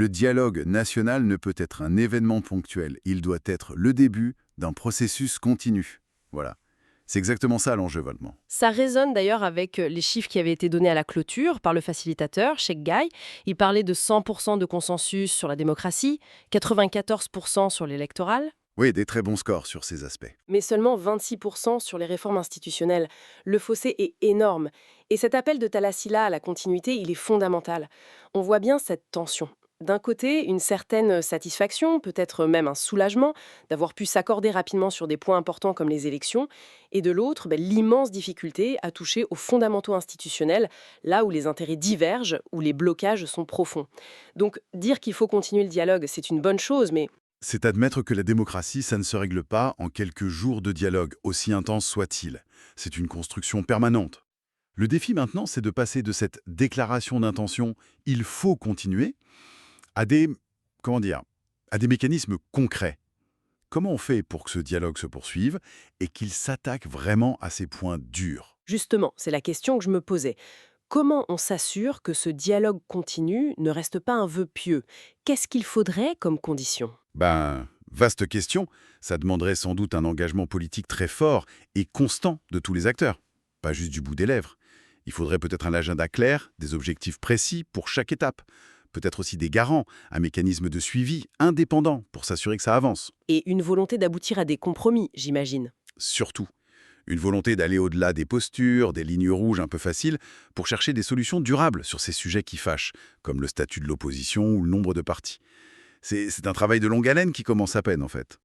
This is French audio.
Le dialogue national ne peut être un événement ponctuel. Il doit être le début d'un processus continu. Voilà. C'est exactement ça l'enjeu, Voltman. Ça résonne d'ailleurs avec les chiffres qui avaient été donnés à la clôture par le facilitateur, Sheikh Guy. Il parlait de 100% de consensus sur la démocratie, 94% sur l'électoral, Oui, des très bons scores sur ces aspects. mais seulement 26% sur les réformes institutionnelles. Le fossé est énorme. Et cet appel de Thalassila à la continuité, il est fondamental. On voit bien cette tension. D'un côté, une certaine satisfaction, peut-être même un soulagement, d'avoir pu s'accorder rapidement sur des points importants comme les élections, et de l'autre, l'immense difficulté à toucher aux fondamentaux institutionnels, là où les intérêts divergent, où les blocages sont profonds. Donc, dire qu'il faut continuer le dialogue, c'est une bonne chose, mais C'est admettre que la démocratie, ça ne se règle pas en quelques jours de dialogue, aussi intense soit-il. C'est une construction permanente. Le défi maintenant, c'est de passer de cette déclaration d'intention «il faut continuer» à des, comment dire, à des mécanismes concrets. Comment on fait pour que ce dialogue se poursuive et qu'il s'attaque vraiment à ces points durs? justement, c'est la question que je me posais. Comment on s'assure que ce dialogue continu ne reste pas un vœu pieux? Qu'est-ce qu'il faudrait comme condition? Ben, vaste question, ça demanderait sans doute un engagement politique très fort et constant de tous les acteurs, pas juste du bout des lèvres. Il faudrait peut-être un agenda clair, des objectifs précis pour chaque étape, peut-être aussi des garants, un mécanisme de suivi indépendant pour s'assurer que ça avance. Et une volonté d'aboutir à des compromis, j'imagine. Surtout, une volonté d'aller au-delà des postures, des lignes rouges un peu faciles, pour chercher des solutions durables sur ces sujets qui fâchent, comme le statut de l'opposition ou le nombre de partis. C'est un travail de longue haleine qui commence à peine, en fait.